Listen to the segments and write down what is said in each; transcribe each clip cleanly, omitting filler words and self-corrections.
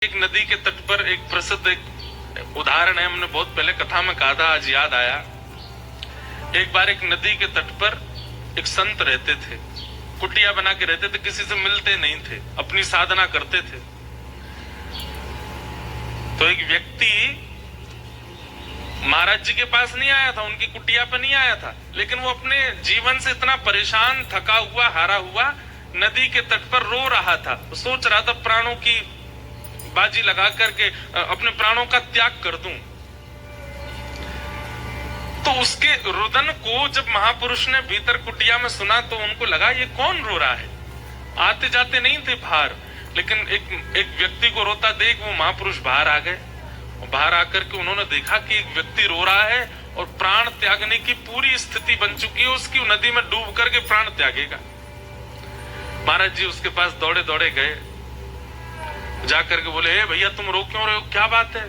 एक नदी के तट पर एक प्रसिद्ध एक उदाहरण है, हमने बहुत पहले कथा में कहा था, आज याद आया। एक बार एक नदी के तट पर एक संत रहते थे, कुटिया बना के रहते थे, किसी से मिलते नहीं थे, अपनी साधना करते थे। तो एक व्यक्ति महाराज जी के पास नहीं आया था, उनकी कुटिया पर नहीं आया था, लेकिन वो अपने जीवन से इतना परेशान, थका हुआ, हारा हुआ नदी के तट पर रो रहा था। सोच रहा था प्राणों की बाजी लगा करके अपने प्राणों का त्याग कर दूं। तो उसके रुदन को जब महापुरुष ने भीतर कुटिया में सुना तो उनको लगा ये कौन रो रहा है। आते जाते नहीं थे बाहर, लेकिन एक व्यक्ति को रोता देख वो महापुरुष बाहर आ गए। बाहर आकर के उन्होंने देखा कि एक व्यक्ति रो रहा है और प्राण त्यागने की पूरी स्थिति बन चुकी है, उसकी नदी में डूब करके प्राण त्यागेगा। महाराज जी उसके पास दौड़े दौड़े गए, जाकर के बोले, भैया तुम रो क्यों रहे हो, क्या बात है।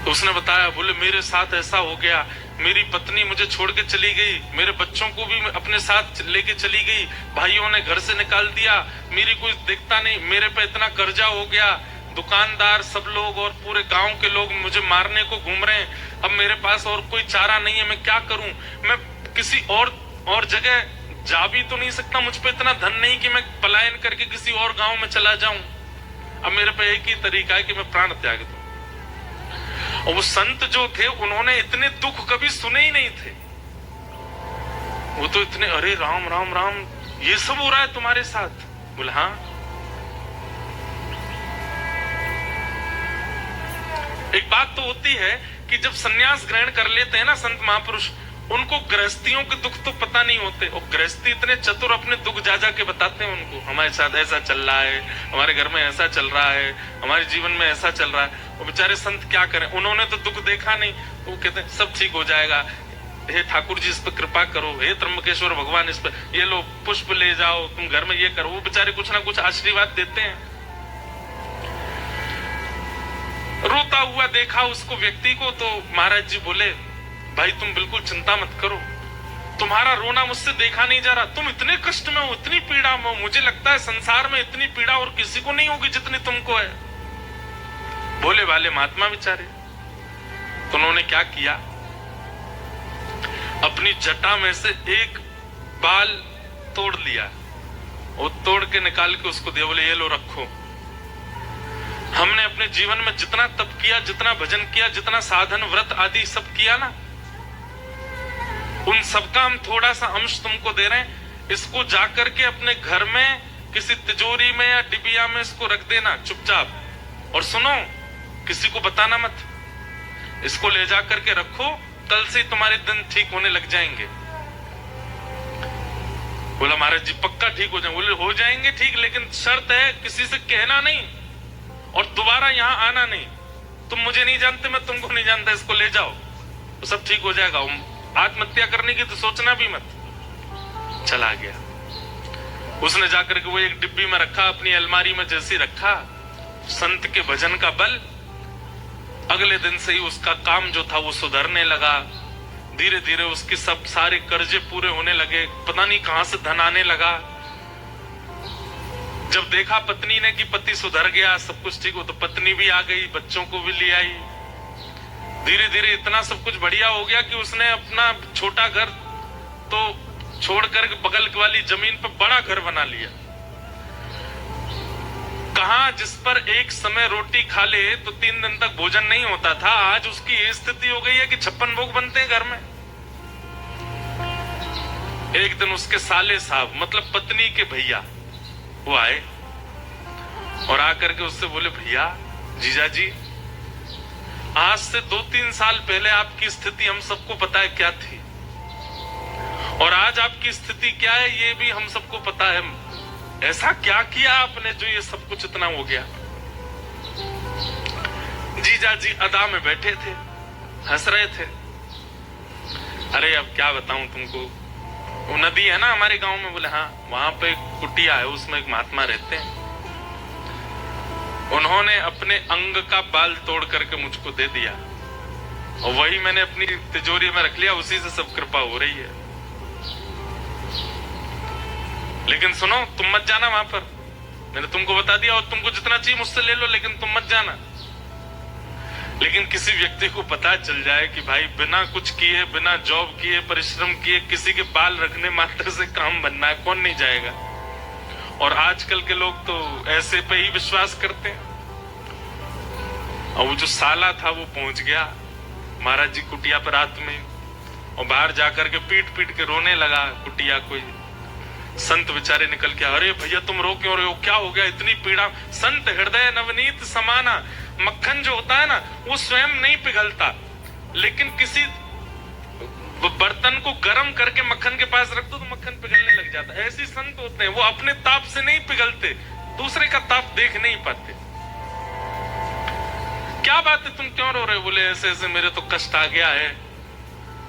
तो उसने बताया, बोले मेरे साथ ऐसा हो गया, मेरी पत्नी मुझे छोड़ के चली गई, मेरे बच्चों को भी अपने साथ लेके चली गई, भाइयों ने घर से निकाल दिया, मेरी कोई देखता नहीं, मेरे पे इतना कर्जा हो गया, दुकानदार सब लोग और पूरे गांव के लोग मुझे मारने को घूम रहे हैं, अब मेरे पास और कोई चारा नहीं है, मैं क्या करूं। मैं किसी और जगह जा भी तो नहीं सकता, मुझ पे इतना धन नहीं कि मैं पलायन करके किसी और गांव में चला जाऊं। अब मेरे पे एक ही तरीका है कि मैं प्राण त्याग दूं। और वो संत जो थे उन्होंने इतने दुख कभी सुने ही नहीं थे। वो तो इतने, अरे राम राम राम, ये सब हो रहा है तुम्हारे साथ। बोले हाँ। एक बात तो होती है कि जब सन्यास ग्रहण कर लेते हैं ना संत महापुरुष, उनको गृहस्थियों के दुख तो पता नहीं होते, और गृहस्थी इतने चतुर अपने दुख जा जा के बताते हैं उनको, हमारे साथ ऐसा चल रहा है, हमारे घर में ऐसा चल रहा है, हमारे जीवन में ऐसा चल रहा है। वो बेचारे संत क्या करें, उन्होंने तो दुख देखा नहीं। तो वो कहते हैं सब ठीक हो जाएगा, हे ठाकुर जी इस पर कृपा करो, हे त्र्यंबकेश्वर भगवान इस पर ये लो पुष्प ले जाओ, तुम घर में ये करो। वो बेचारे कुछ ना कुछ आशीर्वाद देते हैं। रोता हुआ देखा उसको व्यक्ति को, तो महाराज जी बोले, भाई तुम बिल्कुल चिंता मत करो, तुम्हारा रोना मुझसे देखा नहीं जा रहा, तुम इतने कष्ट में हो, इतनी पीड़ा में हो, मुझे लगता है संसार में इतनी पीड़ा और किसी को नहीं होगी जितनी तुमको है। भोले वाले महात्मा बेचारे। तो उन्होंने क्या किया, अपनी जटा में से एक बाल तोड़ लिया, वो तोड़ के निकाल के उसको दिया, बोले ये लो रखो। हमने अपने जीवन में जितना तप किया, जितना भजन किया, जितना साधन व्रत आदि सब किया ना, उन सबका हम थोड़ा सा अंश तुमको दे रहे हैं। इसको जाकर के अपने घर में किसी तिजोरी में या डिबिया में इसको रख देना चुपचाप, और सुनो किसी को बताना मत, इसको ले जाकर के रखो, कल से तुम्हारे दिन ठीक होने लग जाएंगे। बोला महाराज जी पक्का ठीक हो जाएंगे। बोले हो जाएंगे ठीक, लेकिन शर्त है किसी से कहना नहीं और दोबारा यहाँ आना नहीं। तुम मुझे नहीं जानते, मैं तुमको नहीं जानता, इसको ले जाओ तो सब ठीक हो जाएगा। आत्महत्या करने की तो सोचना भी मत। चला गया, उसने जाकर के वो एक डिब्बी में रखा, अपनी अलमारी में जैसे रखा, संत के भजन का बल, अगले दिन से ही उसका काम जो था वो सुधरने लगा। धीरे धीरे उसके सब सारे कर्जे पूरे होने लगे, पता नहीं कहां से धन आने लगा। जब देखा पत्नी ने कि पति सुधर गया, सब कुछ ठीक हो, तो पत्नी भी आ गई, बच्चों को भी ले आई। धीरे धीरे इतना सब कुछ बढ़िया हो गया कि उसने अपना छोटा घर तो छोड़कर बगल वाली जमीन पर बड़ा घर बना लिया। कहा जिस पर एक समय रोटी खा ले तो 3 दिन तक भोजन नहीं होता था, आज उसकी ये स्थिति हो गई है कि 56 भोग बनते हैं घर में। एक दिन उसके साले साहब, मतलब पत्नी के भैया, वो आए और आकर के उससे बोले, भैया जीजा जी, आज से 2-3 साल पहले आपकी स्थिति हम सबको पता है क्या थी, और आज आपकी स्थिति क्या है ये भी हम सबको पता है। ऐसा क्या किया आपने जो ये सब कुछ इतना हो गया। जीजा जी अदा में बैठे थे, हंस रहे थे। अरे अब क्या बताऊं तुमको, वो नदी है ना हमारे गांव में। बोले हाँ, वहां पे एक कुटिया है, उसमें एक महात्मा रहते हैं, उन्होंने अपने अंग का बाल तोड़ करके मुझको दे दिया, और वही मैंने अपनी तिजोरी में रख लिया, उसी से सब कृपा हो रही है। लेकिन सुनो, तुम मत जाना वहां पर, मैंने तुमको बता दिया, और तुमको जितना चाहिए मुझसे ले लो, लेकिन तुम मत जाना। लेकिन किसी व्यक्ति को पता चल जाए कि भाई बिना कुछ किए, बिना जॉब किए, परिश्रम किए, किसी के बाल रखने मात्र से काम बनना है, कौन नहीं जाएगा। और आजकल के लोग तो ऐसे पे ही विश्वास करते हैं। और वो जो साला था वो पहुंच गया महाराज जी कुटिया पर रात में, और बाहर जाकर के पीट पीट के रोने लगा कुटिया को। संत बेचारे निकल के, अरे भैया तुम रो क्यों रहे हो, क्या हो गया, इतनी पीड़ा। संत हृदय नवनीत समाना, मक्खन जो होता है ना वो स्वयं नहीं पिघलता, लेकिन किसी बर्तन को गर्म करके मक्खन के पास रख दो तो मक्खन पिघलने लग जाता है। ऐसे संत होते हैं, वो अपने ताप से नहीं पिघलते, दूसरे का ताप देख नहीं पाते। क्या बात है, तुम क्यों रो रहे हो? बोले ऐसे ऐसे मेरे तो कष्ट आ गया है,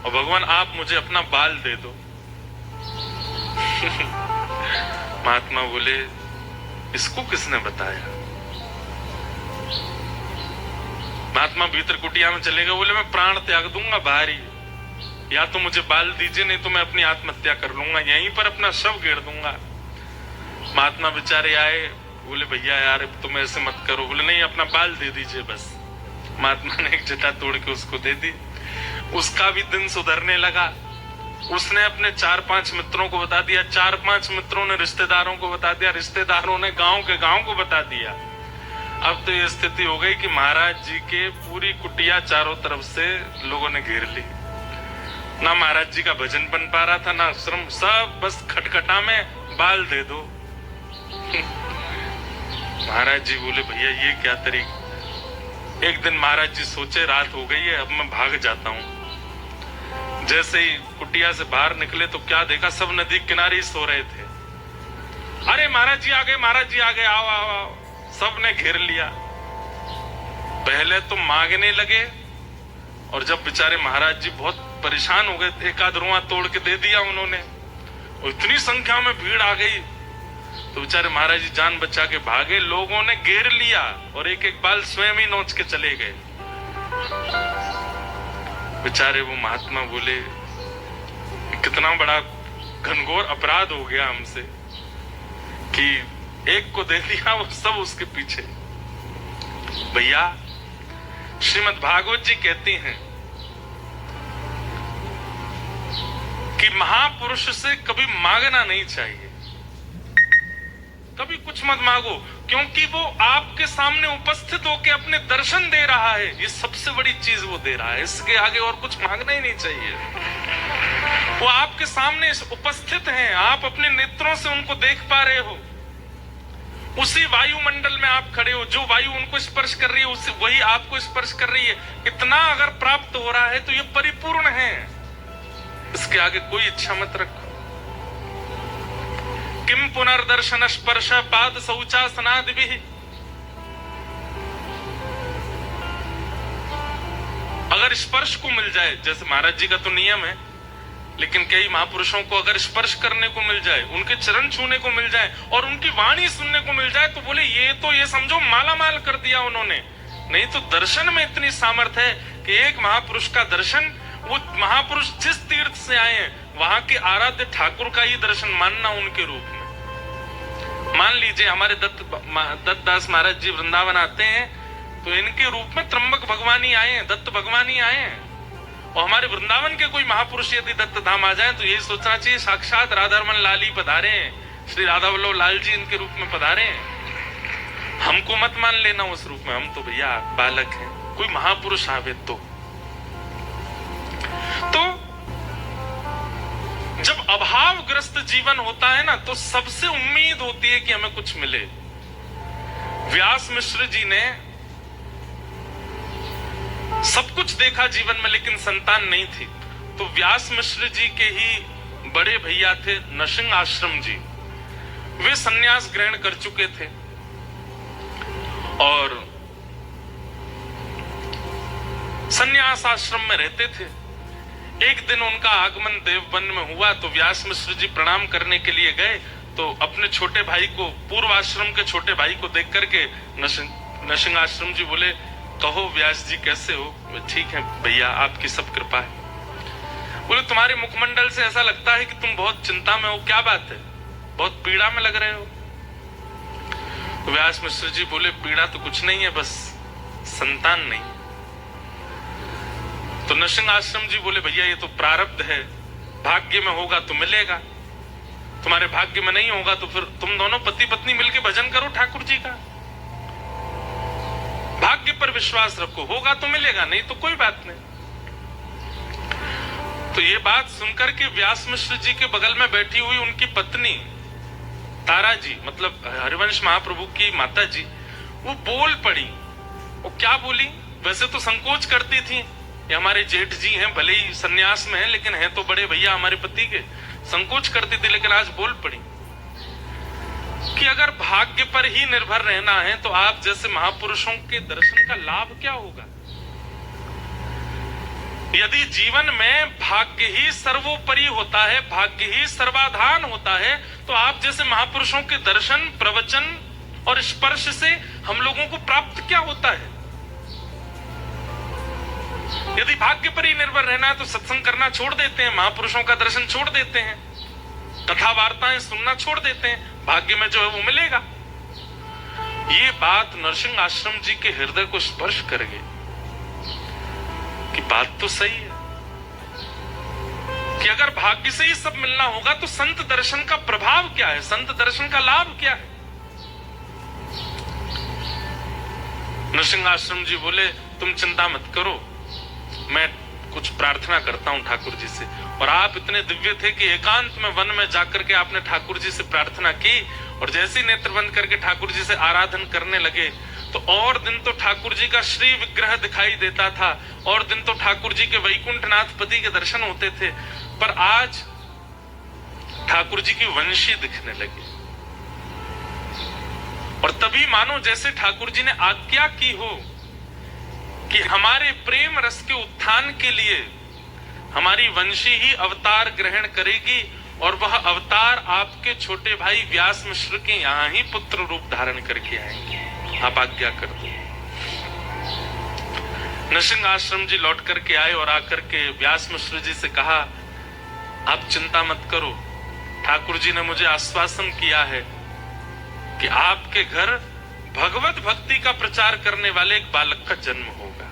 और भगवान आप मुझे अपना बाल दे दो। महात्मा बोले इसको किसने बताया? महात्मा भीतर कुटिया में चले गए। बोले मैं प्राण त्याग दूंगा बाहर ही, या तो मुझे बाल दीजिए, नहीं तो मैं अपनी आत्महत्या कर लूंगा, यहीं पर अपना शव घेर दूंगा। महात्मा बेचारे आए, बोले भैया यार तुम ऐसे मत करो। बोले नहीं, अपना बाल दे दीजिए बस। महात्मा ने एक जटा तोड़ के उसको दे दी। उसका भी दिन सुधरने लगा। उसने अपने 4-5 मित्रों को बता दिया, 4-5 मित्रों ने रिश्तेदारों को बता दिया, रिश्तेदारों ने गांव के गांव को बता दिया। अब तो ये स्थिति हो गई कि महाराज जी के पूरी कुटिया चारों तरफ से लोगों ने घेर ली। ना महाराज जी का भजन बन पा रहा था, ना श्रम, सब बस खटखटा में बाल दे दो। महाराज जी बोले भैया ये क्या तरीका। एक दिन महाराज जी सोचे रात हो गई है, अब मैं भाग जाता हूं। जैसे ही कुटिया से बाहर निकले तो क्या देखा, सब नदी किनारे सो रहे थे। अरे महाराज जी आ गए, महाराज जी आ गए, आओ आओ आओ। सबने घेर लिया। पहले तो मांगने लगे, और जब बेचारे महाराज जी बहुत परेशान हो गए, एक आध रुआ तोड़ के दे दिया उन्होंने, और इतनी संख्या में भीड़ आ गई तो बेचारे महाराज जी जान बचा के भागे। लोगों ने घेर लिया और एक एक बाल स्वयं ही नोच के चले गए। बेचारे वो महात्मा बोले कितना बड़ा घनघोर अपराध हो गया हमसे कि एक को दे दिया, वो सब उसके पीछे। भैया श्रीमद् भागवत जी कहती हैं कि महापुरुष से कभी मांगना नहीं चाहिए, कभी कुछ मत मांगो, क्योंकि वो आपके सामने उपस्थित होकर अपने दर्शन दे रहा है। ये सबसे बड़ी चीज वो दे रहा है, इसके आगे और कुछ मांगना ही नहीं चाहिए। वो आपके सामने उपस्थित हैं, आप अपने नेत्रों से उनको देख पा रहे हो। उसी वायुमंडल में आप खड़े हो, जो वायु उनको स्पर्श कर रही है उसी वही आपको स्पर्श कर रही है। इतना अगर प्राप्त हो रहा है तो ये परिपूर्ण है, इसके आगे कोई इच्छा मत रखो। किम पुनर्दर्शन स्पर्श पाद शौचासनादि भी। अगर स्पर्श को मिल जाए, जैसे महाराज जी का तो नियम है, लेकिन कई महापुरुषों को अगर स्पर्श करने को मिल जाए, उनके चरण छूने को मिल जाए और उनकी वाणी सुनने को मिल जाए, तो बोले ये तो ये समझो माला माल कर दिया उन्होंने। नहीं तो दर्शन में इतनी सामर्थ्य है कि एक महापुरुष का दर्शन, वो महापुरुष जिस तीर्थ से आए हैं वहां के आराध्य ठाकुर का ही दर्शन मानना उनके रूप में। मान लीजिए हमारे दत्तदास महाराज जी वृंदावन आते हैं तो इनके रूप में त्र्यंबक भगवान ही आए हैं, दत्त भगवान ही आए हैं। और हमारे वृंदावन के कोई महापुरुष यदि दत्त धाम आ जाए तो यही सोचना चाहिए साक्षात राधारमन लाल ही पधारे हैं, श्री राधा वल्लभ लाल जी इनके रूप में पधारे हैं। हमको मत मान लेना उस रूप में, हम तो भैया बालक हैं। कोई महापुरुष आवे तो जब अभावग्रस्त जीवन होता है ना तो सबसे उम्मीद होती है कि हमें कुछ मिले। व्यास मिश्र जी ने सब कुछ देखा जीवन में लेकिन संतान नहीं थी, तो व्यास मिश्र जी के ही बड़े भैया थे नरसिंह आश्रम जी, वे सन्यास ग्रहण कर चुके थे और सन्यास आश्रम में रहते थे। एक दिन उनका आगमन देववन में हुआ तो व्यास मिश्र जी प्रणाम करने के लिए गए तो अपने छोटे भाई को, पूर्व आश्रम के छोटे भाई को देख करके नरसिंह आश्रम जी बोले, कहो व्यास जी कैसे हो? ठीक है भैया, आपकी सब कृपा है। बोले तुम्हारे मुखमंडल से ऐसा लगता है कि तुम बहुत चिंता में हो, क्या बात है, बहुत पीड़ा में लग रहे हो? व्यास मिश्र जी बोले पीड़ा तो कुछ नहीं है, बस संतान नहीं। तो नृसिंह आश्रम जी बोले भैया ये तो प्रारब्ध है, भाग्य में होगा तो मिलेगा, तुम्हारे भाग्य में नहीं होगा तो फिर तुम दोनों पति पत्नी मिलकर भजन करो ठाकुर जी का, भाग्य पर विश्वास रखो, होगा तो मिलेगा, नहीं तो कोई बात नहीं। तो ये बात सुनकर के व्यास मिश्र जी के बगल में बैठी हुई उनकी पत्नी तारा जी, मतलब हरिवंश महाप्रभु की माता जी, वो बोल पड़ी। वो क्या बोली? वैसे तो संकोच करती थी, ये हमारे जेठ जी हैं, भले ही सन्यास में हैं लेकिन हैं तो बड़े भैया हमारे पति के, संकोच करती थी, लेकिन आज बोल पड़ी कि अगर भाग्य पर ही निर्भर रहना है तो आप जैसे महापुरुषों के दर्शन का लाभ क्या होगा? यदि जीवन में भाग्य ही सर्वोपरि होता है, भाग्य ही सर्वाधान होता है, तो आप जैसे महापुरुषों के दर्शन, प्रवचन और स्पर्श से हम लोगों को प्राप्त क्या होता है? यदि भाग्य पर ही निर्भर रहना है तो सत्संग करना छोड़ देते हैं, महापुरुषों का दर्शन छोड़ देते हैं, कथा वार्ताएं सुनना छोड़ देते हैं, भाग्य में जो है वो मिलेगा। ये बात नरसिंह आश्रम जी के हृदय को स्पर्श कर गई कि बात तो सही है कि अगर भाग्य से ही सब मिलना होगा तो संत दर्शन का प्रभाव क्या है, संत दर्शन का लाभ क्या है? नरसिंह आश्रम जी बोले तुम चिंता मत करो, मैं कुछ प्रार्थना करता हूं ठाकुर जी से। और आप इतने दिव्य थे कि एकांत में वन में जाकर के आपने ठाकुर जी से प्रार्थना की, और जैसे ही नेत्र बंद करके ठाकुर जी से आराधन करने लगे तो और दिन तो ठाकुर जी का श्री विग्रह दिखाई देता था, और दिन तो ठाकुर जी के वैकुंठनाथ पति के दर्शन होते थे, पर आज ठाकुर जी की वंशी दिखने लगी। और तभी मानो जैसे ठाकुर जी ने आज्ञा की हो कि हमारे प्रेम रस के उत्थान के लिए हमारी वंशी ही अवतार ग्रहण करेगी, और वह अवतार आपके छोटे भाई व्यास मिश्र के यहां ही पुत्र रूप धारण करके आएंगे, आप आज्ञा कर दो। नरसिंह आश्रम जी लौट करके आए और आकर के व्यास मिश्र जी से कहा आप चिंता मत करो, ठाकुर जी ने मुझे आश्वासन किया है कि आपके घर भगवत भक्ति का प्रचार करने वाले एक बालक का जन्म होगा।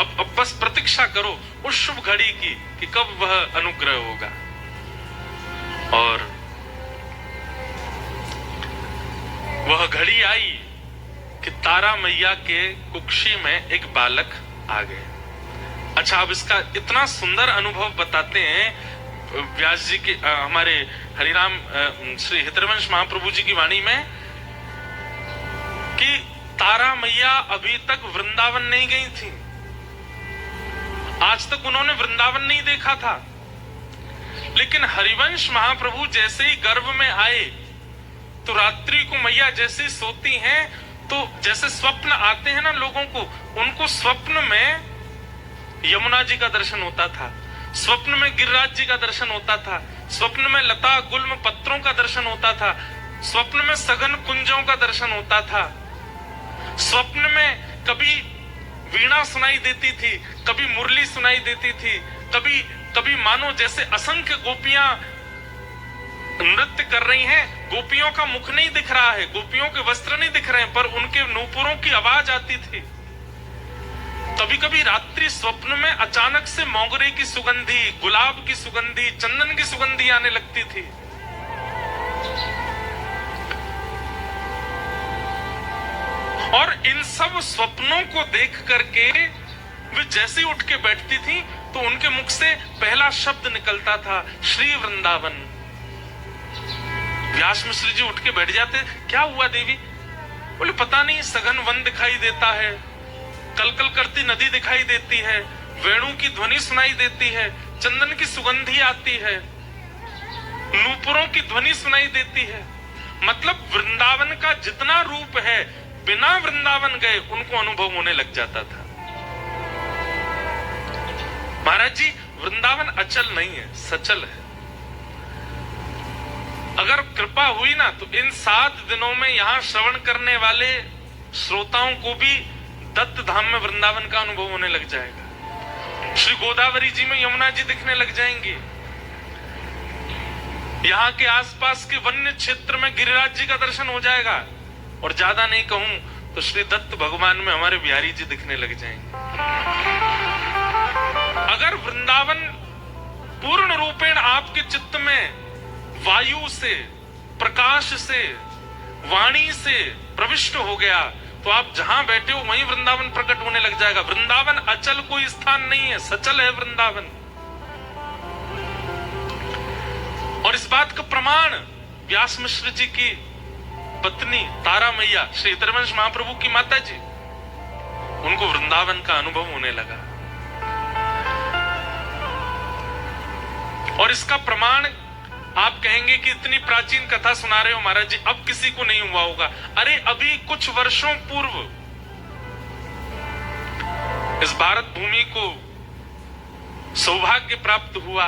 अब बस प्रतीक्षा करो उस शुभ घड़ी की कि कब वह अनुग्रह होगा। और वह घड़ी आई कि तारा मैया के कुक्षी में एक बालक आ गए। अच्छा, अब इसका इतना सुंदर अनुभव बताते हैं व्यास जी के हमारे हरिराम श्री हितरवंश महाप्रभु जी की वाणी में कि तारा मैया अभी तक वृंदावन नहीं गई थी, आज तक उन्होंने वृंदावन नहीं देखा था, लेकिन हरिवंश महाप्रभु जैसे ही गर्भ में आए तो रात्रि को मैया जैसे सोती हैं तो जैसे स्वप्न आते हैं ना लोगों को, उनको स्वप्न में यमुना जी का दर्शन होता था, स्वप्न में गिरिराज जी का दर्शन होता था, स्वप्न में लता गुल्म पत्रों का दर्शन होता था, स्वप्न में सघन कुंजों का दर्शन होता था, स्वप्न में कभी वीणा सुनाई देती थी, कभी मुरली सुनाई देती थी, कभी कभी मानो जैसे असंख्य गोपियां नृत्य कर रही हैं, गोपियों का मुख नहीं दिख रहा है, गोपियों के वस्त्र नहीं दिख रहे हैं, पर उनके नूपुरों की आवाज आती थी। कभी कभी रात्रि स्वप्न में अचानक से मोगरे की सुगंधी, गुलाब की सुगंधी, चंदन की सुगंधी आने लगती थी। और इन सब स्वप्नों को देख करके वे जैसे उठ के बैठती थी तो उनके मुख से पहला शब्द निकलता था, श्री वृंदावन। व्यास मिश्र जी उठ के बैठ जाते, क्या हुआ देवी? बोले पता नहीं, सघन वन दिखाई देता है, कलकल करती नदी दिखाई देती है, वेणु की ध्वनि सुनाई देती है, चंदन की सुगंधी आती है, नूपुरों की ध्वनि सुनाई देती है। मतलब वृंदावन का जितना रूप है बिना वृंदावन गए उनको अनुभव होने लग जाता था। महाराज जी, वृंदावन अचल नहीं है, सचल है। अगर कृपा हुई ना तो इन 7 दिनों में यहाँ श्रवण करने वाले श्रोताओं को भी दत्त धाम में वृंदावन का अनुभव होने लग जाएगा। श्री गोदावरी जी में यमुना जी दिखने लग जाएंगी, यहाँ के आसपास के वन्य क्षेत्र में गिरिराज जी का दर्शन हो जाएगा। और ज्यादा नहीं कहूं तो श्री दत्त भगवान में हमारे बिहारी जी दिखने लग जाएंगे। अगर वृंदावन पूर्ण रूपेण आपके चित्त में वायु से, प्रकाश से, वाणी से प्रविष्ट हो गया तो आप जहां बैठे हो वहीं वृंदावन प्रकट होने लग जाएगा। वृंदावन अचल कोई स्थान नहीं है, सचल है वृंदावन। और इस बात का प्रमाण व्यास मिश्र जी की पत्नी तारा मैया, श्री हितरवंश महाप्रभु की माता जी, उनको वृंदावन का अनुभव होने लगा। और इसका प्रमाण आप कहेंगे कि इतनी प्राचीन कथा सुना रहे हो महाराज जी, अब किसी को नहीं हुआ होगा। अरे अभी कुछ वर्षों पूर्व इस भारत भूमि को सौभाग्य प्राप्त हुआ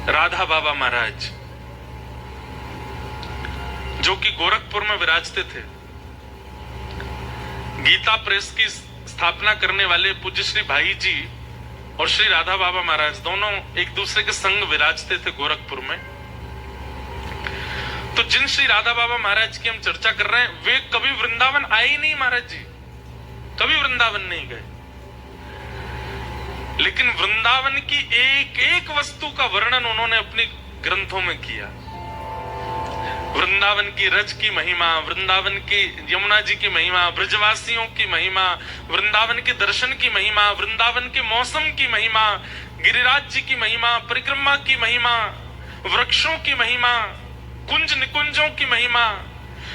राधा बाबा महाराज, जो कि गोरखपुर में विराजते थे। गीता प्रेस की स्थापना करने वाले पूज्य श्री भाई जी और श्री राधा बाबा महाराज दोनों एक दूसरे के संग विराजते थे गोरखपुर में। तो जिन श्री राधा बाबा महाराज की हम चर्चा कर रहे हैं वे कभी वृंदावन आए ही नहीं महाराज जी, कभी वृंदावन नहीं गए। लेकिन वृंदावन की एक एक वस्तु का वर्णन उन्होंने अपने ग्रंथों में किया। वृंदावन की रज की महिमा, वृंदावन की यमुना जी की महिमा, ब्रजवासियों की महिमा, वृंदावन के दर्शन की महिमा, वृंदावन के मौसम की महिमा, गिरिराज जी की महिमा, परिक्रमा की महिमा, वृक्षों की महिमा, कुंज निकुंजों की महिमा।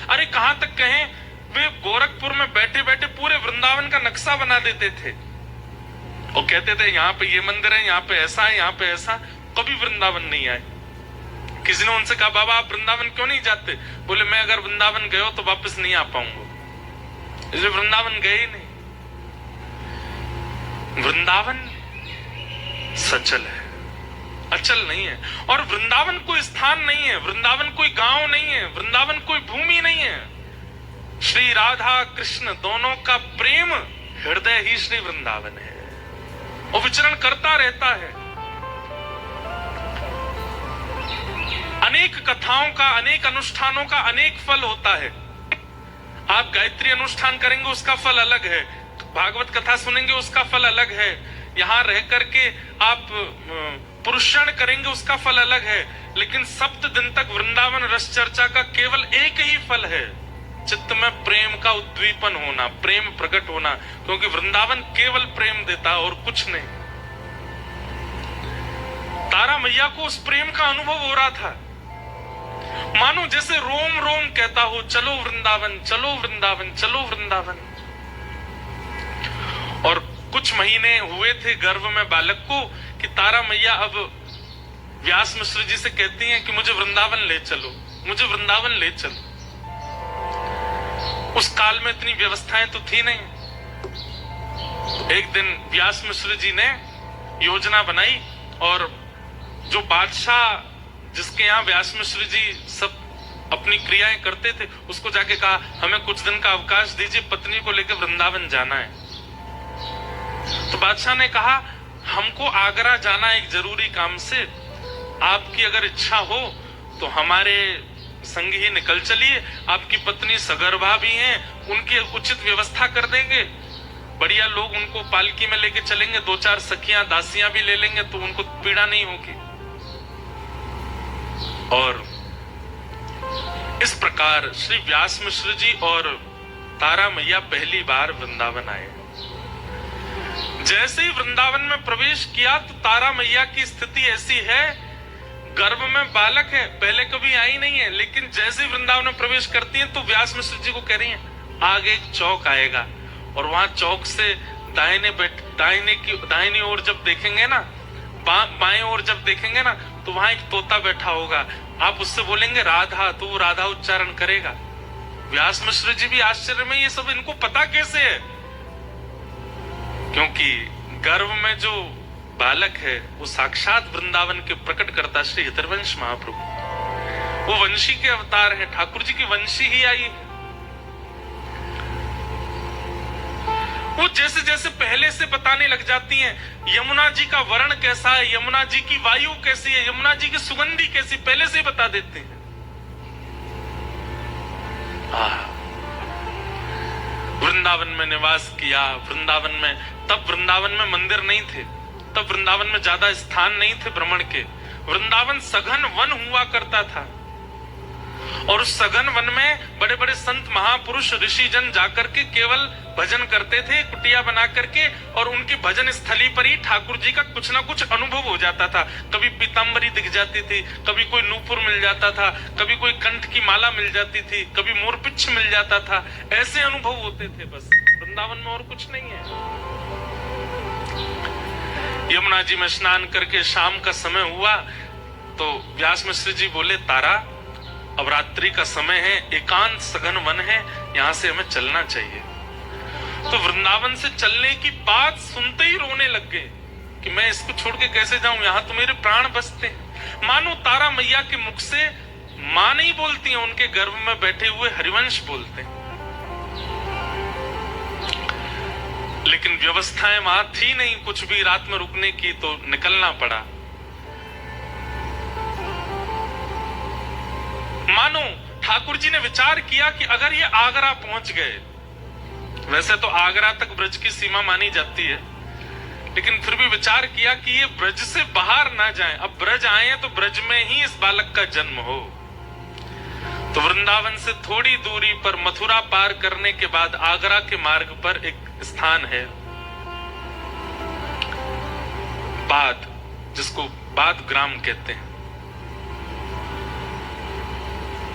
अरे कहां तक कहें, वे गोरखपुर में बैठे बैठे पूरे वृंदावन का नक्शा बना देते थे और कहते थे यहाँ पे ये मंदिर है, यहाँ पे ऐसा है, यहाँ पे ऐसा। कभी वृंदावन नहीं आए। किसी ने उनसे कहा बाबा आप वृंदावन क्यों नहीं जाते? बोले मैं अगर वृंदावन गए हो तो वापस नहीं आ पाऊंगा, इसलिए वृंदावन गए ही नहीं। वृंदावन सचल है, अचल नहीं है। और वृंदावन कोई स्थान नहीं है, वृंदावन कोई गांव नहीं है, वृंदावन कोई भूमि नहीं है। श्री राधा कृष्ण दोनों का प्रेम हृदय ही श्री वृंदावन है और विचरण करता रहता है। अनेक कथाओं का, अनेक अनुष्ठानों का अनेक फल होता है। आप गायत्री अनुष्ठान करेंगे उसका फल अलग है, भागवत कथा सुनेंगे उसका फल अलग है, यहां रह करके आप पुरुषण करेंगे उसका फल अलग है। लेकिन सप्त दिन तक वृंदावन रस चर्चा का केवल एक ही फल है, चित्त में प्रेम का उद्दीपन होना, प्रेम प्रकट होना। क्योंकि वृंदावन केवल प्रेम देता और कुछ नहीं। तारा मैया को उस प्रेम का अनुभव हो रहा था, मानो जैसे रोम रोम कहता हो चलो वृंदावन, चलो वृंदावन, चलो वृंदावन। और कुछ महीने हुए थे गर्भ में बालक को कि तारा मैया अब व्यास मिश्र जी से कहती हैं कि मुझे वृंदावन ले चलो, मुझे वृंदावन ले चलो। उस काल में इतनी व्यवस्थाएं तो थी नहीं। एक दिन व्यास मिश्र जी ने योजना बनाई और जो बादशाह जिसके यहाँ व्यास मिश्र जी सब अपनी क्रियाएं करते थे उसको जाके कहा हमें कुछ दिन का अवकाश दीजिए, पत्नी को लेकर वृंदावन जाना है। तो बादशाह ने कहा हमको आगरा जाना है एक जरूरी काम से, आपकी अगर इच्छा हो तो हमारे संग ही निकल चलिए। आपकी पत्नी सगर्भा भी हैं, उनकी उचित व्यवस्था कर देंगे, बढ़िया लोग उनको पालकी में लेके चलेंगे, 2-4 सखियां दासियां भी ले लेंगे तो उनको पीड़ा नहीं होगी। और इस प्रकार श्री व्यास मिश्र जी और तारा मैया पहली बार वृंदावन आए। जैसे ही वृंदावन में प्रवेश किया तो तारा मैया की स्थिति ऐसी है, गर्भ में बालक है, पहले कभी आई नहीं है, लेकिन जैसे ही वृंदावन में प्रवेश करती हैं तो व्यास मिश्र जी को कह रही हैं आगे एक चौक आएगा और वहां चौक से दाहिनी ओर जब देखेंगे ना, बाएं ओर जब देखेंगे ना तो वहां एक तोता बैठा होगा, आप उससे बोलेंगे राधा, तो वो राधा उच्चारण करेगा। व्यास मिश्र जी भी आश्चर्य में, ये सब इनको पता कैसे है? क्योंकि गर्भ में जो बालक है वो साक्षात वृंदावन के प्रकट करता श्री हितरवंश महाप्रभु, वो वंशी के अवतार है, ठाकुर जी की वंशी ही आई। वो जैसे जैसे पहले से बताने लग जाती हैं, यमुना जी का वर्ण कैसा है, यमुना जी की वायु कैसी है, यमुना जी की सुगंधी कैसी, पहले से ही बता देते हैं। वृंदावन में निवास किया। वृंदावन में, तब वृंदावन में मंदिर नहीं थे, तब वृंदावन में ज्यादा स्थान नहीं थे भ्रमण के। वृंदावन सघन वन हुआ करता था, और उस सघन वन में बड़े बड़े संत महापुरुष ऋषि जन जाकर के केवल भजन करते थे, कुटिया बना करके, और उनकी भजन स्थली पर ही ठाकुर जी का कुछ ना कुछ अनुभव हो जाता था। कभी पीताम्बरी दिख जाती थी, कभी कोई नूपुर मिल जाता था, कभी कोई कंठ की माला मिल जाती थी, कभी मोरपिच्छ मिल जाता था। ऐसे अनुभव होते थे बस वृंदावन में, और कुछ नहीं है। यमुना जी में स्नान करके शाम का समय हुआ तो व्यास मिश्र जी बोले, तारा अब रात्रि का समय है, एकांत सघन वन है, यहां से हमें चलना चाहिए। तो वृंदावन से चलने की बात सुनते ही रोने लग गए कि मैं इसको छोड़ के कैसे जाऊं, यहां तो मेरे प्राण बसते हैं। मानो तारा मैया के मुख से मां नहीं बोलती हैं, उनके गर्भ में बैठे हुए हरिवंश बोलते हैं। लेकिन व्यवस्थाएं वहां थी नहीं कुछ भी रात में रुकने की, तो निकलना पड़ा। मानो ठाकुर जी ने विचार किया कि अगर ये आगरा पहुंच गए, वैसे तो आगरा तक ब्रज की सीमा मानी जाती है, लेकिन फिर भी विचार किया कि ये ब्रज से बाहर ना जाएं, अब ब्रज आए तो ब्रज में ही इस बालक का जन्म हो। तो वृंदावन से थोड़ी दूरी पर मथुरा पार करने के बाद आगरा के मार्ग पर एक स्थान है बाद, जिसको बाद ग्राम कहते हैं,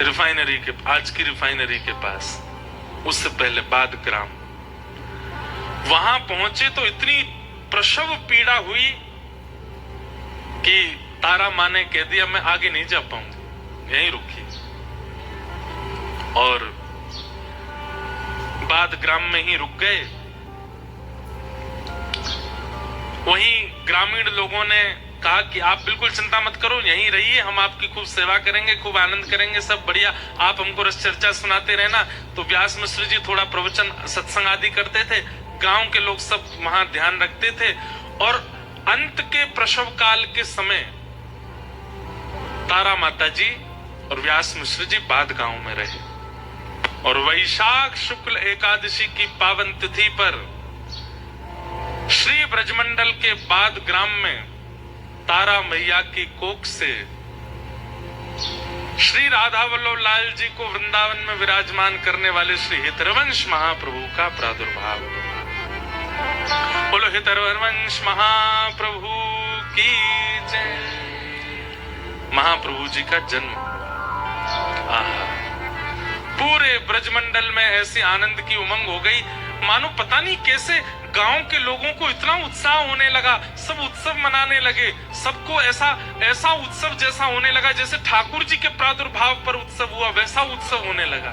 रिफाइनरी के, आज की रिफाइनरी के पास, उससे पहले बाद ग्राम। वहां पहुंचे तो इतनी प्रसव पीड़ा हुई कि तारा माँ ने कह दिया मैं आगे नहीं जा पाऊंगी, यहीं रुकी। और बाद ग्राम में ही रुक गए। वहीं ग्रामीण लोगों ने कहा कि आप बिल्कुल चिंता मत करो, यहीं रहिए, हम आपकी खूब सेवा करेंगे, खूब आनंद करेंगे, सब बढ़िया, आप हमको रस चर्चा सुनाते रहना। तो व्यास मिश्र जी थोड़ा प्रवचन सत्संग आदि करते थे, गांव के लोग सब वहां ध्यान रखते थे। और अंत के प्रसव काल के समय तारा माता जी और व्यास मिश्र जी बाद गांव में रहे। और वैशाख शुक्ल एकादशी की पावन तिथि पर श्री ब्रजमंडल के बाद ग्राम में तारा मैया की कोख से श्री राधा वल्लभ लाल जी को वृंदावन में विराजमान करने वाले श्री हितरवंश महाप्रभु का प्रादुर्भाव। बोलो हितरवंश महाप्रभु की जय। महाप्रभु जी का जन्म। पूरे ब्रजमंडल में ऐसी आनंद की उमंग हो गई, मानो पता नहीं कैसे गांव के लोगों को इतना उत्साह होने लगा, सब उत्सव मनाने लगे, सबको ऐसा उत्सव जैसा होने लगा जैसे ठाकुर जी के प्रादुर्भाव पर उत्सव हुआ, वैसा उत्सव होने लगा।